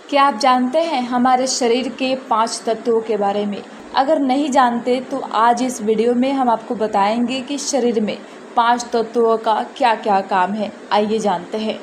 क्या आप जानते हैं हमारे शरीर के 5 तत्वों के बारे में? अगर नहीं जानते तो आज इस वीडियो में हम आपको बताएंगे कि शरीर में 5 तत्वों का क्या क्या काम है। आइए जानते हैं।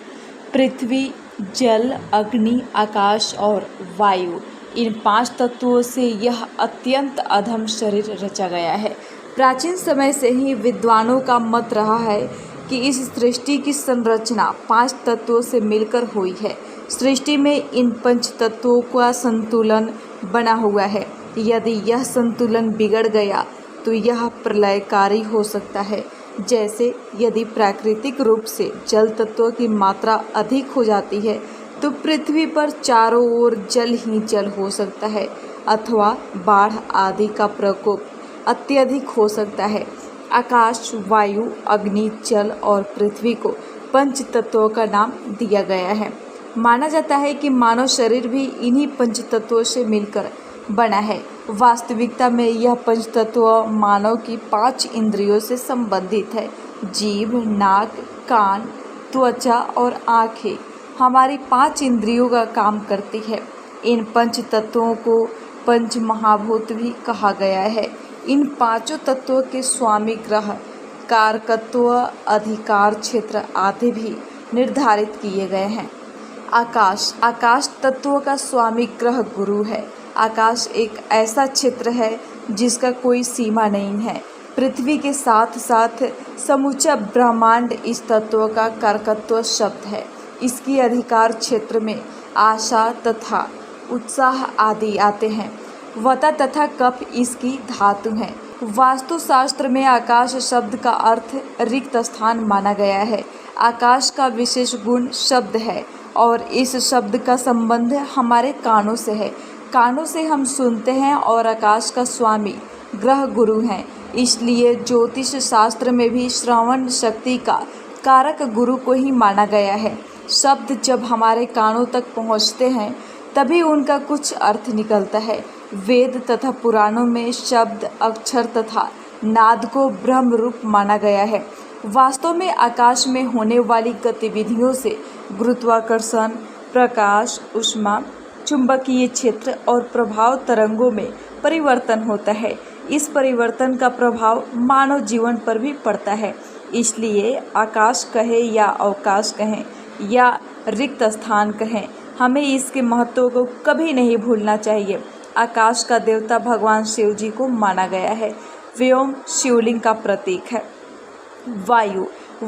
पृथ्वी, जल, अग्नि, आकाश और वायु, इन 5 तत्वों से यह अत्यंत अधम शरीर रचा गया है। प्राचीन समय से ही विद्वानों का मत रहा है कि इस सृष्टि की संरचना 5 तत्वों से मिलकर हुई है। सृष्टि में इन 5 तत्वों का संतुलन बना हुआ है। यदि यह संतुलन बिगड़ गया तो यह प्रलयकारी हो सकता है। जैसे यदि प्राकृतिक रूप से जल तत्व की मात्रा अधिक हो जाती है तो पृथ्वी पर चारों ओर जल ही जल हो सकता है, अथवा बाढ़ आदि का प्रकोप अत्यधिक हो सकता है। आकाश, वायु, अग्नि, जल और पृथ्वी को 5 तत्वों का नाम दिया गया है। माना जाता है कि मानव शरीर भी इन्हीं 5 तत्वों से मिलकर बना है। वास्तविकता में यह 5 तत्व मानव की 5 इंद्रियों से संबंधित है। जीभ, नाक, कान, त्वचा और आँखें हमारी 5 इंद्रियों का काम करती है। इन 5 तत्वों को पंच महाभूत भी कहा गया है। इन 5 तत्वों के स्वामी ग्रह, कारकत्व, अधिकार क्षेत्र आदि भी निर्धारित किए गए हैं। आकाश तत्व का स्वामी ग्रह गुरु है। आकाश एक ऐसा क्षेत्र है जिसका कोई सीमा नहीं है। पृथ्वी के साथ साथ समूचा ब्रह्मांड इस तत्व का कारकत्व शब्द है। इसकी अधिकार क्षेत्र में आशा तथा उत्साह आदि आते हैं। वता तथा कप इसकी धातु हैं। वास्तुशास्त्र में आकाश शब्द का अर्थ रिक्त स्थान माना गया है। आकाश का विशेष गुण शब्द है और इस शब्द का संबंध हमारे कानों से है। कानों से हम सुनते हैं और आकाश का स्वामी ग्रह गुरु हैं। इसलिए ज्योतिष शास्त्र में भी श्रवण शक्ति का कारक गुरु को ही माना गया है। शब्द जब हमारे कानों तक पहुँचते हैं तभी उनका कुछ अर्थ निकलता है। वेद तथा पुराणों में शब्द, अक्षर तथा नाद को ब्रह्म रूप माना गया है। वास्तव में आकाश में होने वाली गतिविधियों से गुरुत्वाकर्षण, प्रकाश, ऊष्मा, चुंबकीय क्षेत्र और प्रभाव तरंगों में परिवर्तन होता है। इस परिवर्तन का प्रभाव मानव जीवन पर भी पड़ता है। इसलिए आकाश कहे या अवकाश कहें या रिक्त स्थान कहें, हमें इसके महत्व को कभी नहीं भूलना चाहिए। आकाश का देवता भगवान शिव जी को माना गया है। व्योम शिवलिंग का प्रतीक है।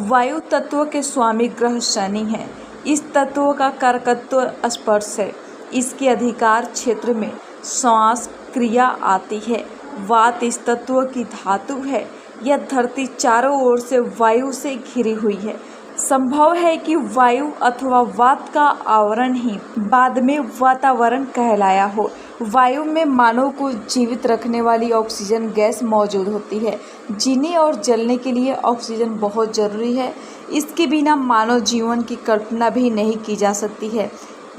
वायु तत्व के स्वामी ग्रह शनि है। इस तत्व का कारकत्व स्पर्श है। इसके अधिकार क्षेत्र में श्वास क्रिया आती है। वात इस तत्व की धातु है। यह धरती चारों ओर से वायु से घिरी हुई है। संभव है कि वायु अथवा वात का आवरण ही बाद में वातावरण कहलाया हो। वायु में मानव को जीवित रखने वाली ऑक्सीजन गैस मौजूद होती है। जीने और जलने के लिए ऑक्सीजन बहुत ज़रूरी है। इसके बिना मानव जीवन की कल्पना भी नहीं की जा सकती है।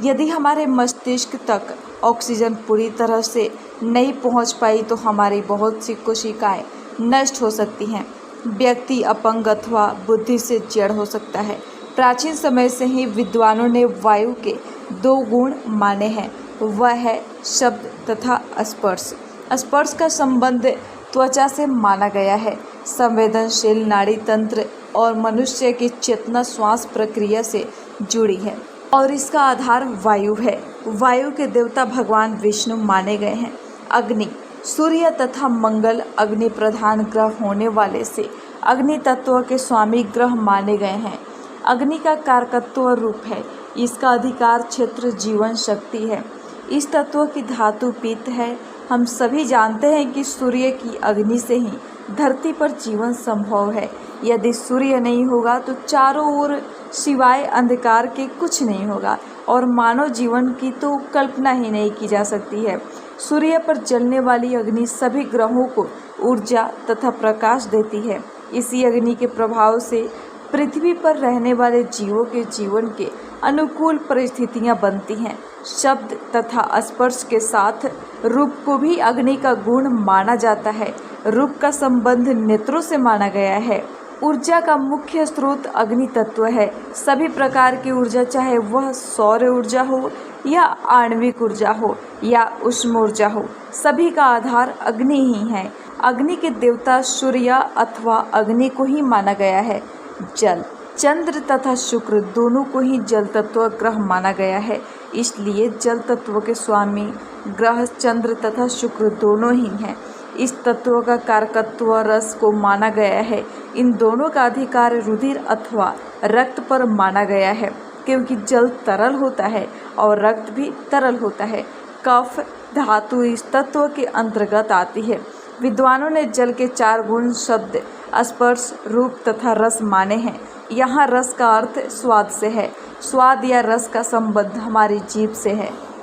यदि हमारे मस्तिष्क तक ऑक्सीजन पूरी तरह से नहीं पहुंच पाई तो हमारी बहुत सी कोशिकाएं नष्ट हो सकती हैं। व्यक्ति अपंग अथवा बुद्धि से जड़ हो सकता है। प्राचीन समय से ही विद्वानों ने वायु के 2 गुण माने हैं। वह है शब्द तथा स्पर्श। स्पर्श का संबंध त्वचा से माना गया है। संवेदनशील नाड़ी तंत्र और मनुष्य की चेतना श्वास प्रक्रिया से जुड़ी है और इसका आधार वायु है। वायु के देवता भगवान विष्णु माने गए हैं। अग्नि, सूर्य तथा मंगल अग्नि प्रधान ग्रह होने वाले से अग्नि तत्व के स्वामी ग्रह माने गए हैं। अग्नि का कारकत्व रूप है। इसका अधिकार क्षेत्र जीवन शक्ति है। इस तत्व की धातु पित्त है। हम सभी जानते हैं कि सूर्य की अग्नि से ही धरती पर जीवन संभव है। यदि सूर्य नहीं होगा तो चारों ओर सिवाय अंधकार के कुछ नहीं होगा और मानव जीवन की तो कल्पना ही नहीं की जा सकती है। सूर्य पर जलने वाली अग्नि सभी ग्रहों को ऊर्जा तथा प्रकाश देती है। इसी अग्नि के प्रभाव से पृथ्वी पर रहने वाले जीवों के जीवन के अनुकूल परिस्थितियां बनती हैं। शब्द तथा स्पर्श के साथ रूप को भी अग्नि का गुण माना जाता है। रूप का संबंध नेत्रों से माना गया है। ऊर्जा का मुख्य स्रोत अग्नि तत्व है। सभी प्रकार की ऊर्जा, चाहे वह सौर ऊर्जा हो या आणविक ऊर्जा हो या उष्म ऊर्जा हो, सभी का आधार अग्नि ही है। अग्नि के देवता सूर्य अथवा अग्नि को ही माना गया है। जल, चंद्र तथा शुक्र दोनों को ही जल तत्व ग्रह माना गया है। इसलिए जल तत्व के स्वामी ग्रह चंद्र तथा शुक्र दोनों ही हैं। इस तत्व का कारकत्व रस को माना गया है। इन दोनों का अधिकार रुधिर अथवा रक्त पर माना गया है, क्योंकि जल तरल होता है और रक्त भी तरल होता है। कफ धातु इस तत्व के अंतर्गत आती है। विद्वानों ने जल के 4 गुण शब्द, स्पर्श, रूप तथा रस माने हैं। यहाँ रस का अर्थ स्वाद से है। स्वाद या रस का संबंध हमारी जीभ से है।